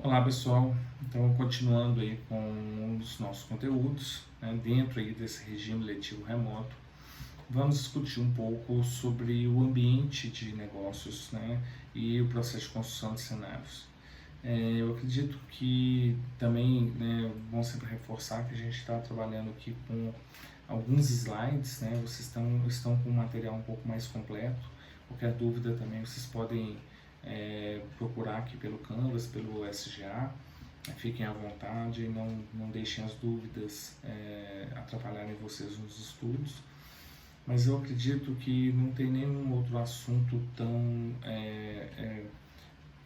Olá pessoal, então continuando aí com os nossos conteúdos, né, dentro aí desse regime letivo remoto, vamos discutir um pouco sobre o ambiente de negócios, né, e o processo de construção de cenários. Eu acredito que também, né, bom sempre reforçar que a gente está trabalhando aqui com alguns slides, né, vocês estão com um material um pouco mais completo. Qualquer dúvida também vocês podem procurar aqui pelo Canvas, pelo SGA. Fiquem à vontade, não deixem as dúvidas atrapalharem vocês nos estudos. Mas eu acredito que não tem nenhum outro assunto tão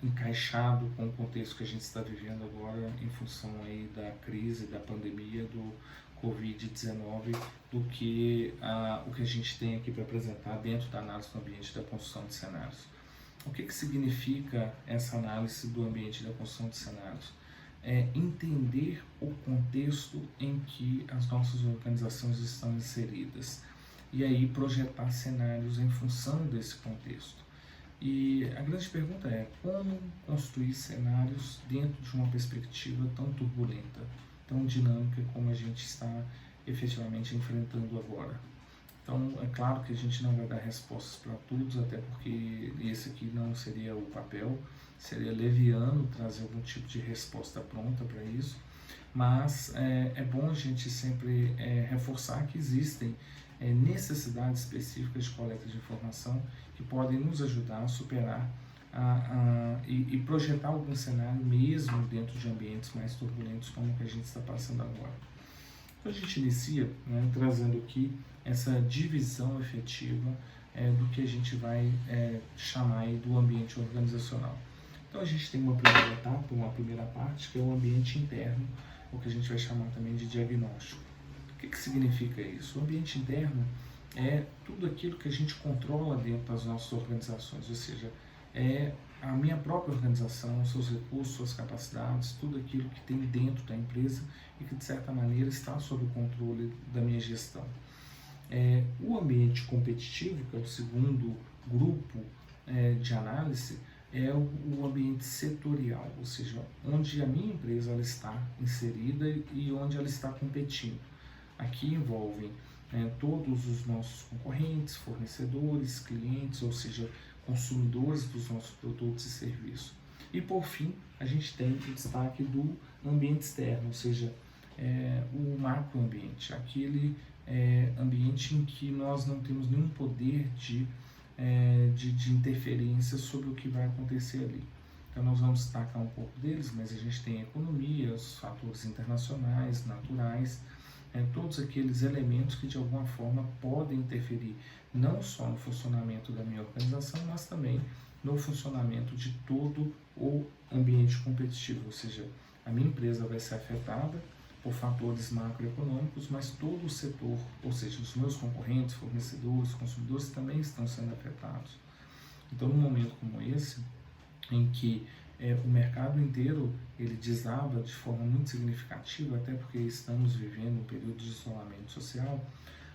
encaixado com o contexto que a gente está vivendo agora em função aí da crise, da pandemia, do Covid-19, do que o que a gente tem aqui para apresentar dentro da análise do ambiente da construção de cenários. O que significa essa análise do ambiente da construção de cenários? É entender o contexto em que as nossas organizações estão inseridas e aí projetar cenários em função desse contexto. E a grande pergunta é como construir cenários dentro de uma perspectiva tão turbulenta, tão dinâmica como a gente está efetivamente enfrentando agora. Então, é claro que a gente não vai dar respostas para todos, até porque esse aqui não seria o papel, seria leviano trazer algum tipo de resposta pronta para isso, mas é bom a gente sempre reforçar que existem necessidades específicas de coleta de informação que podem nos ajudar a superar e projetar algum cenário mesmo dentro de ambientes mais turbulentos como o que a gente está passando agora. Então a gente inicia, né, trazendo aqui essa divisão efetiva do que a gente vai chamar aí do ambiente organizacional. Então a gente tem uma primeira etapa, uma primeira parte, que é o ambiente interno, o que a gente vai chamar também de diagnóstico. O que significa isso? O ambiente interno é tudo aquilo que a gente controla dentro das nossas organizações, ou seja, é a minha própria organização, seus recursos, suas capacidades, tudo aquilo que tem dentro da empresa e que de certa maneira está sob o controle da minha gestão. O ambiente competitivo, que é o segundo grupo de análise, é o ambiente setorial, ou seja, onde a minha empresa ela está inserida e onde ela está competindo. Aqui envolvem todos os nossos concorrentes, fornecedores, clientes, ou seja, consumidores dos nossos produtos e serviços. E por fim, a gente tem o destaque do ambiente externo, ou seja, o macroambiente, aquele ambiente em que nós não temos nenhum poder de interferência sobre o que vai acontecer ali. Então nós vamos destacar um pouco deles, mas a gente tem a economia, os fatores internacionais, naturais, todos aqueles elementos que de alguma forma podem interferir não só no funcionamento da minha organização, mas também no funcionamento de todo o ambiente competitivo, ou seja, a minha empresa vai ser afetada por fatores macroeconômicos, mas todo o setor, ou seja, os meus concorrentes, fornecedores, consumidores também estão sendo afetados. Então, num momento como esse, em que o mercado inteiro ele desaba de forma muito significativa, até porque estamos vivendo um período de isolamento social,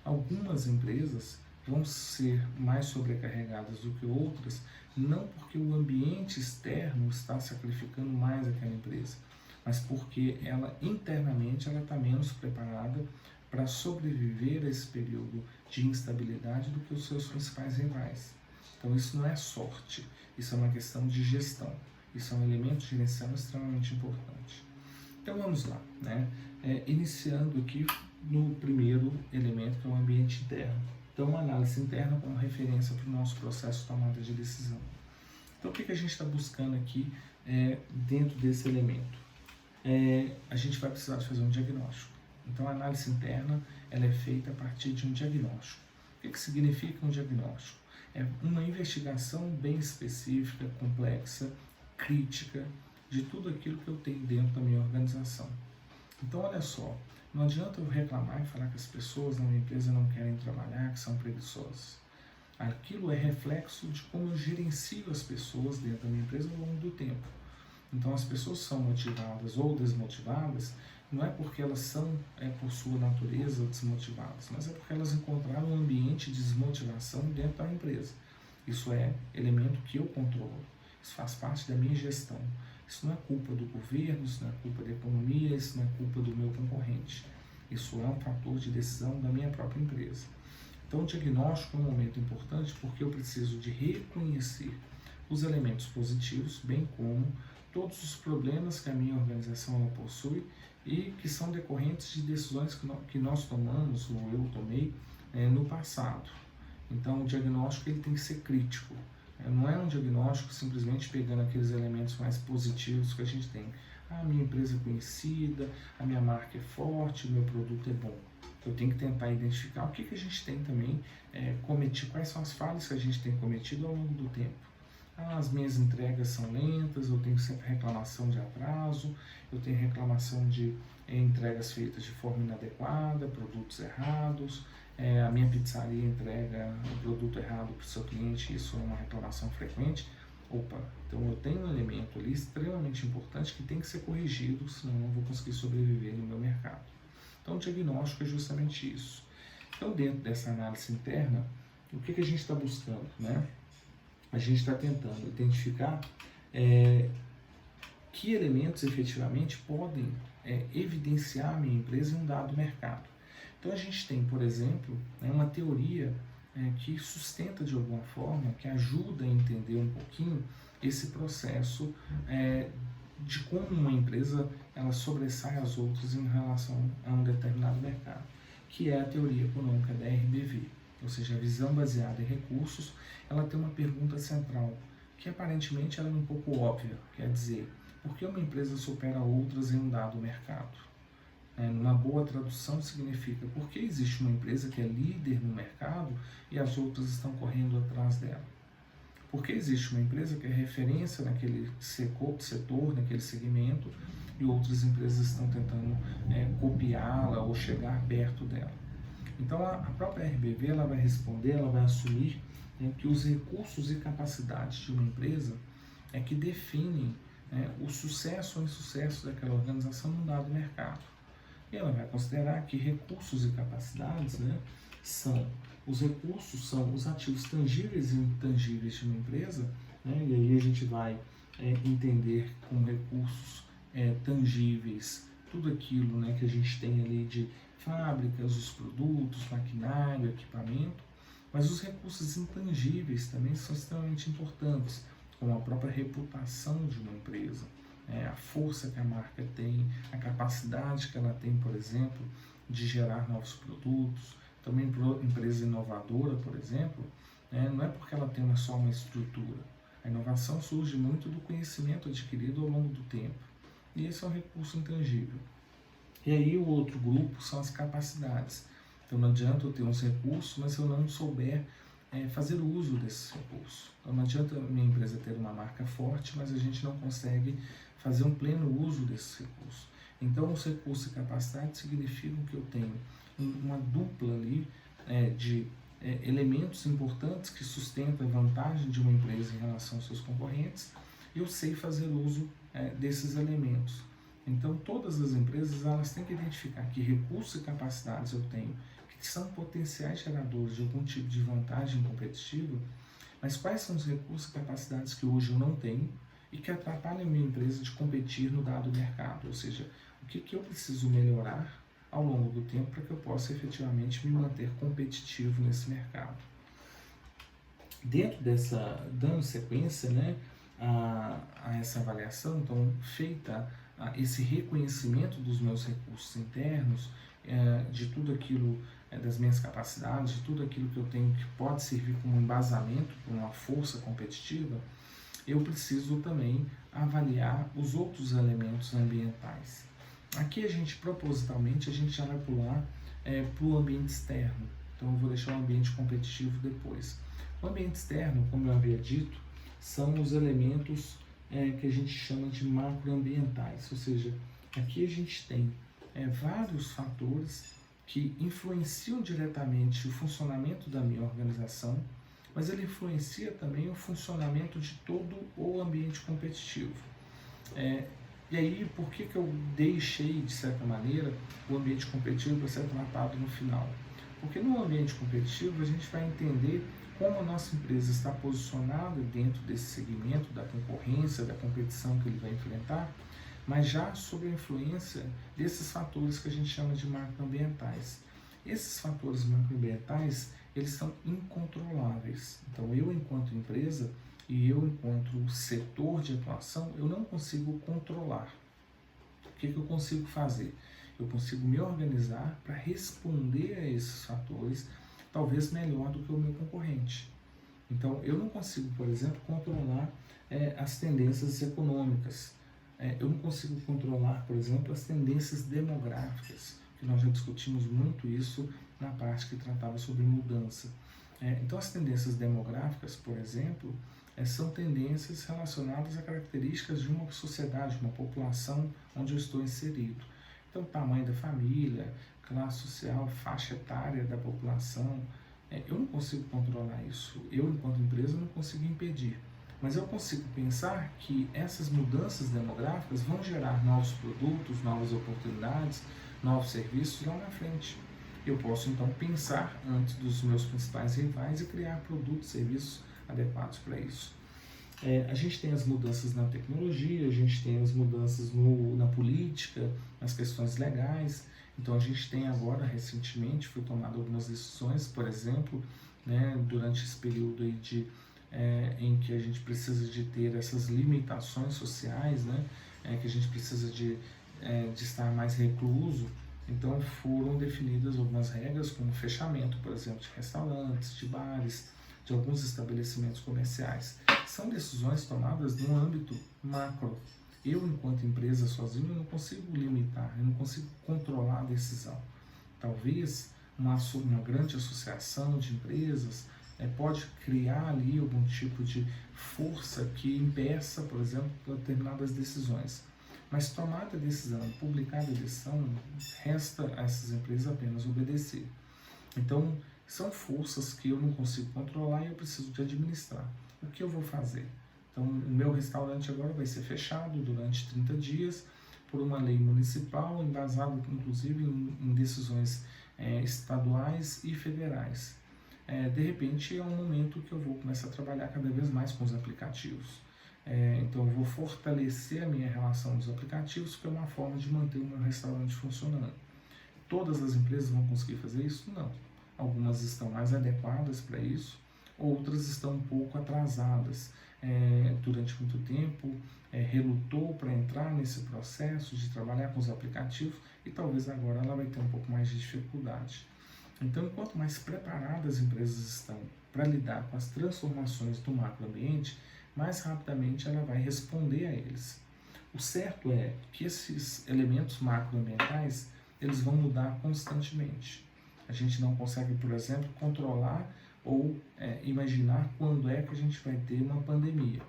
algumas empresas vão ser mais sobrecarregadas do que outras, não porque o ambiente externo está sacrificando mais aquela empresa, mas porque ela internamente ela está menos preparada para sobreviver a esse período de instabilidade do que os seus principais rivais. Então isso não é sorte, isso é uma questão de gestão, isso é um elemento gerencial extremamente importante. Então vamos lá, né? Iniciando aqui no primeiro elemento, que é o ambiente interno. Então uma análise interna como referência para o nosso processo de tomada de decisão. Então o que a gente está buscando aqui dentro desse elemento? A gente vai precisar de fazer um diagnóstico. Então a análise interna ela é feita a partir de um diagnóstico. O que significa um diagnóstico? É uma investigação bem específica, complexa, crítica de tudo aquilo que eu tenho dentro da minha organização. Então olha só, não adianta eu reclamar e falar que as pessoas na minha empresa não querem trabalhar, que são preguiçosas. Aquilo é reflexo de como eu gerencio as pessoas dentro da minha empresa ao longo do tempo. Então as pessoas são motivadas ou desmotivadas, não é porque elas são, por sua natureza, desmotivadas, mas é porque elas encontraram um ambiente de desmotivação dentro da empresa. Isso é elemento que eu controlo, isso faz parte da minha gestão. Isso não é culpa do governo, isso não é culpa da economia, isso não é culpa do meu concorrente. Isso é um fator de decisão da minha própria empresa. Então, o diagnóstico é um momento importante porque eu preciso de reconhecer os elementos positivos, bem como todos os problemas que a minha organização ela possui e que são decorrentes de decisões que nós tomamos, ou eu tomei, no passado. Então, o diagnóstico ele tem que ser crítico. Não é um diagnóstico simplesmente pegando aqueles elementos mais positivos que a gente tem. A minha empresa é conhecida, a minha marca é forte, o meu produto é bom. Eu tenho que tentar identificar o que a gente tem também cometido, quais são as falhas que a gente tem cometido ao longo do tempo. As minhas entregas são lentas, eu tenho sempre reclamação de atraso, eu tenho reclamação de entregas feitas de forma inadequada, produtos errados, a minha pizzaria entrega o produto errado para o seu cliente, isso é uma reclamação frequente. Opa, então eu tenho um elemento ali extremamente importante que tem que ser corrigido, senão eu não vou conseguir sobreviver no meu mercado. Então o diagnóstico é justamente isso. Então dentro dessa análise interna, o que a gente está buscando, né? A gente está tentando identificar que elementos efetivamente podem evidenciar a minha empresa em um dado mercado. Então a gente tem, por exemplo, uma teoria que sustenta de alguma forma, que ajuda a entender um pouquinho esse processo de como uma empresa ela sobressai as outras em relação a um determinado mercado, que é a teoria econômica da RBV, ou seja, a visão baseada em recursos. Ela tem uma pergunta central, que aparentemente ela é um pouco óbvia, quer dizer, por que uma empresa supera outras em um dado mercado? Numa boa tradução significa, por que existe uma empresa que é líder no mercado e as outras estão correndo atrás dela? Por que existe uma empresa que é referência naquele setor, naquele segmento, e outras empresas estão tentando copiá-la ou chegar perto dela? Então a própria RBV ela vai responder, ela vai assumir que os recursos e capacidades de uma empresa é que definem o sucesso ou insucesso daquela organização num dado mercado. E ela vai considerar que recursos e capacidades os recursos são os ativos tangíveis e intangíveis de uma empresa, e aí a gente vai entender com recursos tangíveis tudo aquilo que a gente tem ali de fábricas, os produtos, maquinário, equipamento, mas os recursos intangíveis também são extremamente importantes, como a própria reputação de uma empresa, a força que a marca tem, a capacidade que ela tem, por exemplo, de gerar novos produtos. Também empresa inovadora, por exemplo, não é porque ela tem só uma estrutura. A inovação surge muito do conhecimento adquirido ao longo do tempo. E esse é um recurso intangível. E aí o outro grupo são as capacidades. Então não adianta eu ter uns recursos, mas se eu não souber fazer uso desses recursos. Então não adianta a minha empresa ter uma marca forte, mas a gente não consegue fazer um pleno uso desses recursos. Então os recursos e capacidades significam que eu tenho uma dupla ali de elementos importantes que sustentam a vantagem de uma empresa em relação aos seus concorrentes, e eu sei fazer uso desses elementos. Então todas as empresas elas têm que identificar que recursos e capacidades eu tenho que são potenciais geradores de algum tipo de vantagem competitiva, mas quais são os recursos e capacidades que hoje eu não tenho e que atrapalham a minha empresa de competir no dado mercado, ou seja, o que eu preciso melhorar ao longo do tempo para que eu possa efetivamente me manter competitivo nesse mercado. Dentro dando sequência a essa avaliação, então feita esse reconhecimento dos meus recursos internos, de tudo aquilo, das minhas capacidades, de tudo aquilo que eu tenho que pode servir como embasamento para uma força competitiva, eu preciso também avaliar os outros elementos ambientais. Aqui propositalmente, a gente já vai pular para o ambiente externo. Então eu vou deixar o ambiente competitivo depois. O ambiente externo, como eu havia dito, são os elementos que a gente chama de macroambientais, ou seja, aqui a gente tem vários fatores que influenciam diretamente o funcionamento da minha organização, mas ele influencia também o funcionamento de todo o ambiente competitivo. E aí, por que eu deixei, de certa maneira, o ambiente competitivo para ser tratado no final? Porque no ambiente competitivo a gente vai entender como a nossa empresa está posicionada dentro desse segmento da concorrência, da competição que ele vai enfrentar, mas já sobre a influência desses fatores que a gente chama de macroambientais. Esses fatores macroambientais, eles são incontroláveis. Então, eu enquanto empresa e eu enquanto setor de atuação, eu não consigo controlar. O que eu consigo fazer? Eu consigo me organizar para responder a esses fatores, talvez melhor do que o meu concorrente. Então, eu não consigo, por exemplo, controlar as tendências econômicas. Eu não consigo controlar, por exemplo, as tendências demográficas, que nós já discutimos muito isso na parte que tratava sobre mudança. Então, as tendências demográficas, por exemplo, são tendências relacionadas a características de uma sociedade, uma população onde eu estou inserido. Então, tamanho da família, classe social, faixa etária da população, eu não consigo controlar isso. Eu, enquanto empresa, não consigo impedir. Mas eu consigo pensar que essas mudanças demográficas vão gerar novos produtos, novas oportunidades, novos serviços lá na frente. Eu posso então pensar antes dos meus principais rivais e criar produtos, serviços adequados para isso. A gente tem as mudanças na tecnologia, a gente tem as mudanças na política, nas questões legais. Então a gente tem agora, recentemente, foi tomado algumas decisões, por exemplo, né, durante esse período aí em que a gente precisa de ter essas limitações sociais, né, que a gente precisa de estar mais recluso. Então foram definidas algumas regras, como fechamento, por exemplo, de restaurantes, de bares, de alguns estabelecimentos comerciais. São decisões tomadas no âmbito macro. Eu, enquanto empresa sozinho, não consigo limitar, eu não consigo controlar a decisão. Talvez uma grande associação de empresas pode criar ali algum tipo de força que impeça, por exemplo, determinadas decisões. Mas tomada a decisão, publicada a decisão, resta a essas empresas apenas obedecer. Então, são forças que eu não consigo controlar e eu preciso de administrar. O que eu vou fazer? Então, o meu restaurante agora vai ser fechado durante 30 dias por uma lei municipal, embasada inclusive em decisões estaduais e federais. De repente, é um momento que eu vou começar a trabalhar cada vez mais com os aplicativos. Então, eu vou fortalecer a minha relação dos aplicativos, que é uma forma de manter o meu restaurante funcionando. Todas as empresas vão conseguir fazer isso? Não. Algumas estão mais adequadas para isso, outras estão um pouco atrasadas. Durante muito tempo, relutou para entrar nesse processo de trabalhar com os aplicativos e talvez agora ela vai ter um pouco mais de dificuldade. Então, quanto mais preparadas as empresas estão para lidar com as transformações do macroambiente, mais rapidamente ela vai responder a eles. O certo é que esses elementos macroambientais, eles vão mudar constantemente. A gente não consegue, por exemplo, controlar ou imaginar quando é que a gente vai ter uma pandemia.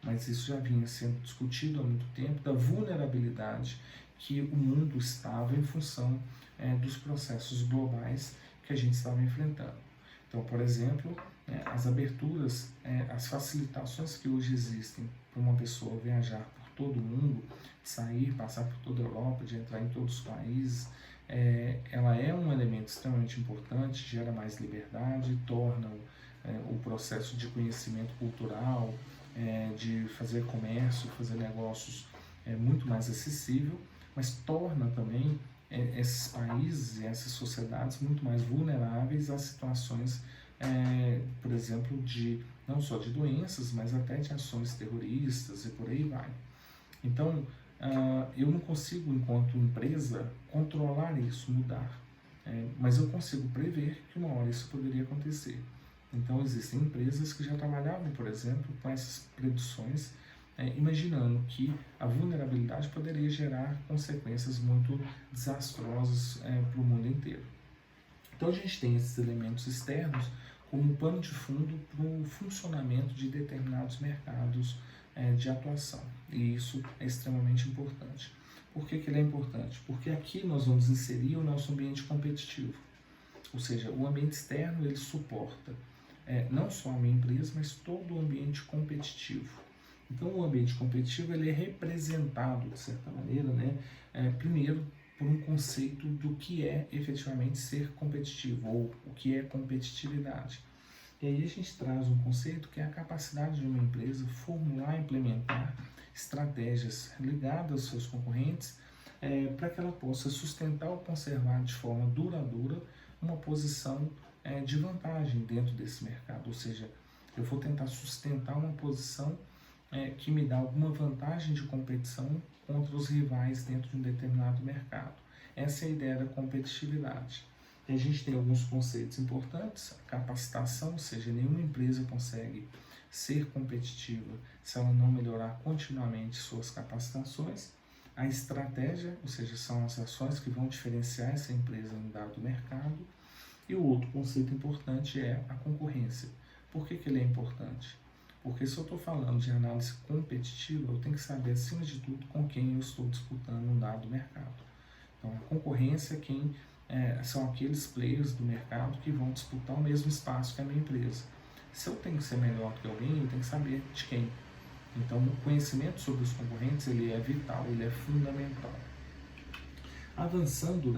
Mas isso já vinha sendo discutido há muito tempo, da vulnerabilidade que o mundo estava em função dos processos globais que a gente estava enfrentando. Então, por exemplo, as aberturas, as facilitações que hoje existem para uma pessoa viajar por todo o mundo, sair, passar por toda a Europa, de entrar em todos os países, ela é um elemento extremamente importante, gera mais liberdade, torna o processo de conhecimento cultural, de fazer comércio, fazer negócios muito mais acessível, mas torna também esses países e essas sociedades muito mais vulneráveis a situações, por exemplo, não só de doenças, mas até de ações terroristas e por aí vai. Então, eu não consigo, enquanto empresa, controlar isso, mudar, mas eu consigo prever que uma hora isso poderia acontecer. Então, existem empresas que já trabalhavam, por exemplo, com essas predições, imaginando que a vulnerabilidade poderia gerar consequências muito desastrosas para o mundo inteiro. Então, a gente tem esses elementos externos como um pano de fundo para o funcionamento de determinados mercados de atuação. E isso é extremamente importante. Por que ele é importante? Porque aqui nós vamos inserir o nosso ambiente competitivo. Ou seja, o ambiente externo ele suporta não só a minha empresa, mas todo o ambiente competitivo. Então, o ambiente competitivo ele é representado, de certa maneira, primeiro, por um conceito do que é efetivamente ser competitivo, ou o que é competitividade. E aí a gente traz um conceito que é a capacidade de uma empresa formular e implementar estratégias ligadas aos seus concorrentes para que ela possa sustentar ou conservar de forma duradoura uma posição de vantagem dentro desse mercado. Ou seja, eu vou tentar sustentar uma posição que me dá alguma vantagem de competição contra os rivais dentro de um determinado mercado. Essa é a ideia da competitividade. E a gente tem alguns conceitos importantes: a capacitação, ou seja, nenhuma empresa consegue ser competitiva se ela não melhorar continuamente suas capacitações. A estratégia, ou seja, são as ações que vão diferenciar essa empresa em dado mercado. E o outro conceito importante é a concorrência. Por que ele é importante? Porque se eu estou falando de análise competitiva, eu tenho que saber, acima de tudo, com quem eu estou disputando um dado mercado. Então, a concorrência são aqueles players do mercado que vão disputar o mesmo espaço que a minha empresa. Se eu tenho que ser melhor que alguém, eu tenho que saber de quem. Então, o conhecimento sobre os concorrentes ele é vital, ele é fundamental. Avançando,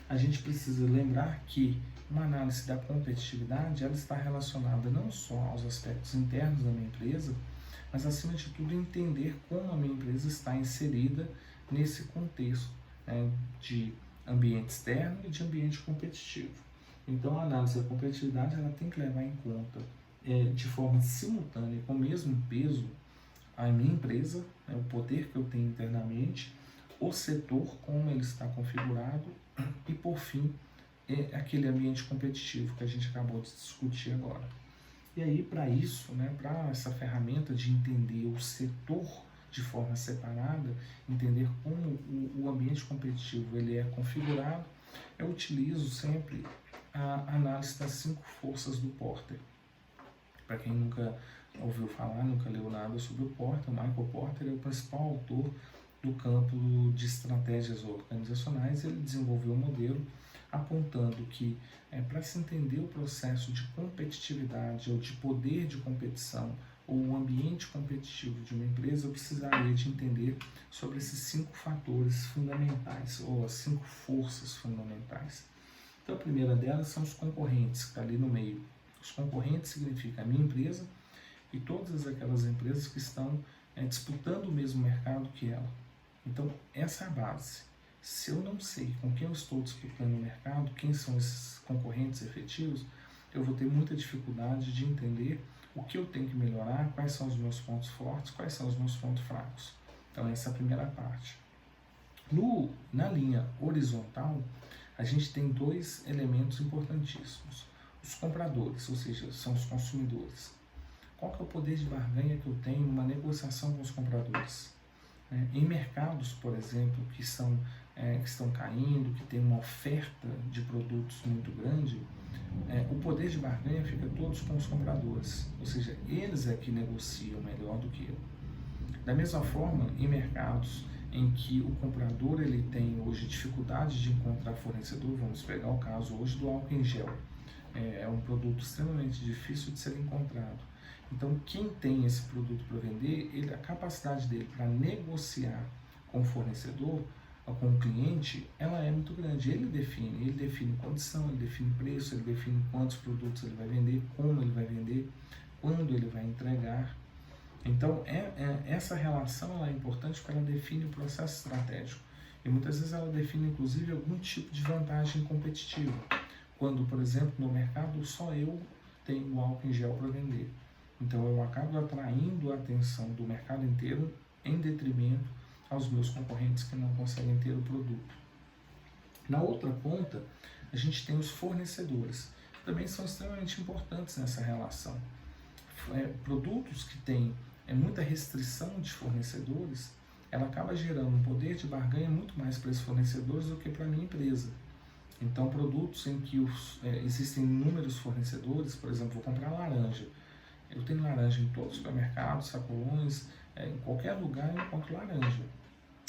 a gente precisa lembrar que uma análise da competitividade ela está relacionada não só aos aspectos internos da minha empresa, mas acima de tudo entender como a minha empresa está inserida nesse contexto de ambiente externo e de ambiente competitivo. Então a análise da competitividade ela tem que levar em conta de forma simultânea, com o mesmo peso, a minha empresa, o poder que eu tenho internamente, o setor, como ele está configurado e, por fim, aquele ambiente competitivo que a gente acabou de discutir agora. E aí, para isso, para essa ferramenta de entender o setor de forma separada, entender como o ambiente competitivo ele é configurado, eu utilizo sempre a análise das 5 forças do Porter. Para quem nunca ouviu falar, nunca leu nada sobre o Porter, o Michael Porter é o principal autor do campo de estratégias organizacionais. Ele desenvolveu um modelo apontando que para se entender o processo de competitividade ou de poder de competição ou o ambiente competitivo de uma empresa, eu precisaria de entender sobre esses 5 fatores fundamentais ou as 5 forças fundamentais. Então a primeira delas são os concorrentes, que está ali no meio. Os concorrentes significa a minha empresa e todas aquelas empresas que estão disputando o mesmo mercado que ela. Então, essa é a base. Se eu não sei com quem eu estou disputando o mercado, quem são esses concorrentes efetivos, eu vou ter muita dificuldade de entender o que eu tenho que melhorar, quais são os meus pontos fortes, quais são os meus pontos fracos. Então, essa é a primeira parte. Na linha horizontal, a gente tem 2 elementos importantíssimos. Os compradores, ou seja, são os consumidores. Qual que é o poder de barganha que eu tenho numa negociação com os compradores? Em mercados, por exemplo, que estão caindo, que tem uma oferta de produtos muito grande, o poder de barganha fica todos com os compradores, ou seja, eles é que negociam melhor do que eu. Da mesma forma, em mercados em que o comprador ele tem hoje dificuldade de encontrar fornecedor, vamos pegar o caso hoje do álcool em gel, é um produto extremamente difícil de ser encontrado. Então, quem tem esse produto para vender, a capacidade dele para negociar com o fornecedor, com o cliente, ela é muito grande. Ele define condição, ele define preço, ele define quantos produtos ele vai vender, como ele vai vender, quando ele vai entregar. Então, essa relação ela é importante porque ela define o processo estratégico. E muitas vezes ela define, inclusive, algum tipo de vantagem competitiva. Quando, por exemplo, no mercado só eu tenho o álcool em gel para vender. Então eu acabo atraindo a atenção do mercado inteiro em detrimento aos meus concorrentes que não conseguem ter o produto. Na outra ponta, a gente tem os fornecedores, que também são extremamente importantes nessa relação. Produtos que têm muita restrição de fornecedores, ela acaba gerando um poder de barganha muito mais para esses fornecedores do que para a minha empresa. Então, produtos em que existem inúmeros fornecedores, por exemplo, vou comprar laranja. Eu tenho laranja em todos os supermercados, sacolões, em qualquer lugar eu encontro laranja.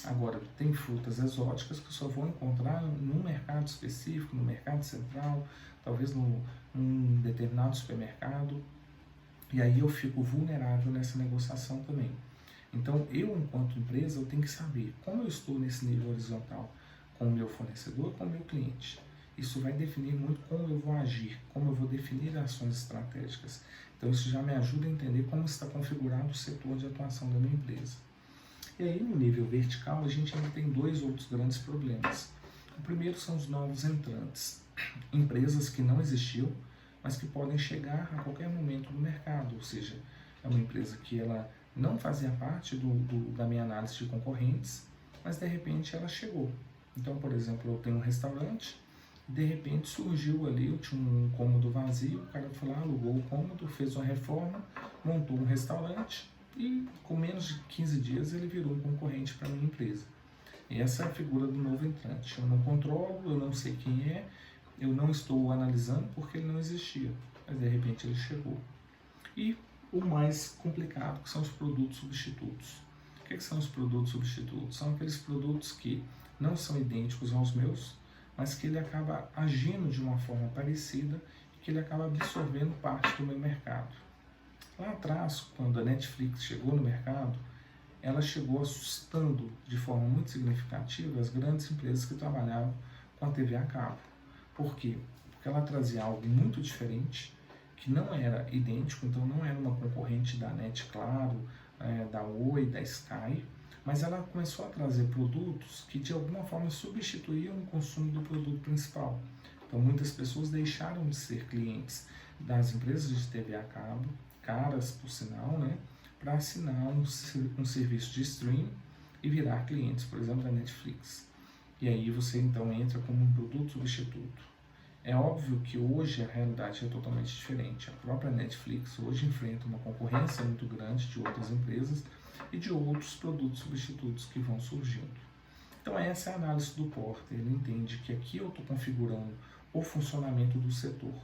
Agora, tem frutas exóticas que eu só vou encontrar num mercado específico, no mercado central, talvez num determinado supermercado, e aí eu fico vulnerável nessa negociação também. Então, eu, enquanto empresa, eu tenho que saber como eu estou nesse nível horizontal com o meu fornecedor, com o meu cliente. isso vai definir muito como eu vou agir, como eu vou definir ações estratégicas. Então isso já me ajuda a entender como está configurado o setor de atuação da minha empresa. E aí no nível vertical a gente ainda tem dois outros grandes problemas. O primeiro são os novos entrantes, empresas que não existiam, mas que podem chegar a qualquer momento no mercado, ou seja, é uma empresa que ela não fazia parte da minha análise de concorrentes, mas de repente ela chegou. Então, por exemplo, eu tenho um restaurante, de repente surgiu ali, eu tinha um cômodo vazio, o cara foi lá, alugou o cômodo, fez uma reforma, montou um restaurante e com menos de 15 dias ele virou um concorrente para a minha empresa. E essa é a figura do novo entrante. Eu não controlo, eu não sei quem é, eu não estou analisando porque ele não existia, mas de repente ele chegou. E o mais complicado, que são os produtos substitutos. O que são os produtos substitutos? São aqueles produtos que não são idênticos aos meus, mas que ele acaba agindo de uma forma parecida e que ele acaba absorvendo parte do meu mercado. Lá atrás, quando a Netflix chegou no mercado, ela chegou assustando de forma muito significativa as grandes empresas que trabalhavam com a TV a cabo. Por quê? Porque ela trazia algo muito diferente, que não era idêntico, então não era uma concorrente da NET Claro, da Oi, da Sky, mas ela começou a trazer produtos que de alguma forma substituíam o consumo do produto principal. Então muitas pessoas deixaram de ser clientes das empresas de TV a cabo, caras por sinal, né, para assinar um serviço de stream e virar clientes, por exemplo, da Netflix. E aí você então entra como um produto substituto. É óbvio que hoje a realidade é totalmente diferente. A própria Netflix hoje enfrenta uma concorrência muito grande de outras empresas e de outros produtos substitutos que vão surgindo. Então essa é a análise do Porter. Ele entende que aqui eu estou configurando o funcionamento do setor.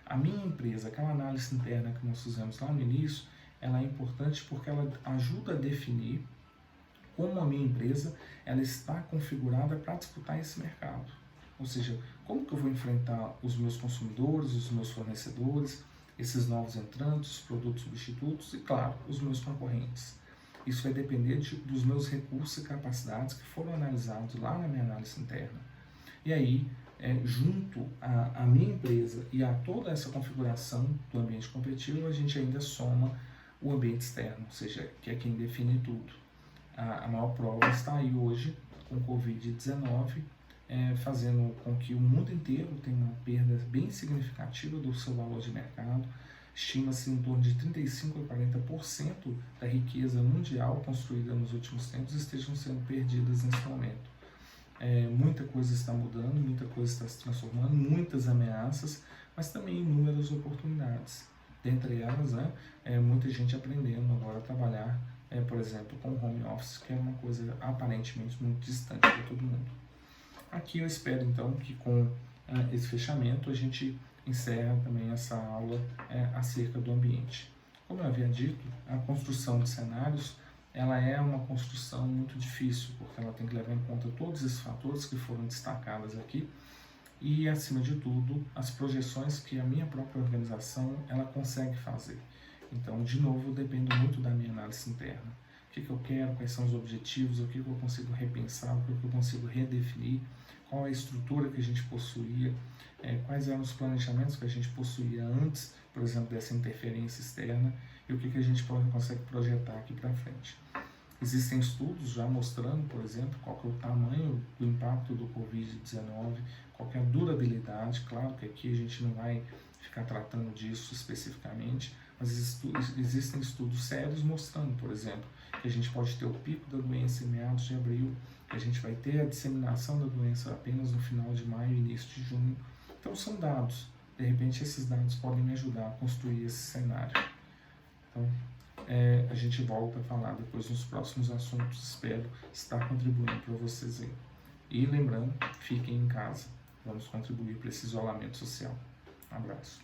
A minha empresa, aquela análise interna que nós fizemos lá no início, ela é importante porque ela ajuda a definir como a minha empresa ela está configurada para disputar esse mercado. Ou seja, como que eu vou enfrentar os meus consumidores, os meus fornecedores, esses novos entrantes, os produtos substitutos e, claro, os meus concorrentes. Isso vai depender dos meus recursos e capacidades que foram analisados lá na minha análise interna. E aí, junto à minha empresa e a toda essa configuração do ambiente competitivo, a gente ainda soma o ambiente externo, ou seja, que é quem define tudo. A maior prova está aí hoje com o Covid-19, fazendo com que o mundo inteiro tenha uma perda bem significativa do seu valor de mercado. Estima-se em torno de 35% a 40% da riqueza mundial construída nos últimos tempos estejam sendo perdidas nesse momento. Muita coisa está mudando, muita coisa está se transformando, muitas ameaças, mas também inúmeras oportunidades. Dentre elas, muita gente aprendendo agora a trabalhar, por exemplo, com home office, que é uma coisa aparentemente muito distante para todo mundo. Aqui eu espero então que com esse fechamento a gente encerra também essa aula acerca do ambiente. Como eu havia dito, a construção de cenários ela é uma construção muito difícil, porque ela tem que levar em conta todos esses fatores que foram destacados aqui e, acima de tudo, as projeções que a minha própria organização ela consegue fazer. Então, de novo, depende muito da minha análise interna. O que eu quero, quais são os objetivos, o que eu consigo repensar, o que eu consigo redefinir, qual é a estrutura que a gente possuía, quais eram os planejamentos que a gente possuía antes, por exemplo, dessa interferência externa, e o que a gente consegue projetar aqui para frente. Existem estudos já mostrando, por exemplo, qual que é o tamanho do impacto do Covid-19, qual que é a durabilidade. Claro que aqui a gente não vai ficar tratando disso especificamente, mas existem estudos sérios mostrando, por exemplo, que a gente pode ter o pico da doença em meados de abril, que a gente vai ter a disseminação da doença apenas no final de maio e início de junho. Então são dados. De repente esses dados podem me ajudar a construir esse cenário. Então, a gente volta a falar depois nos próximos assuntos. Espero estar contribuindo para vocês aí. E lembrando, fiquem em casa. Vamos contribuir para esse isolamento social. Um abraço.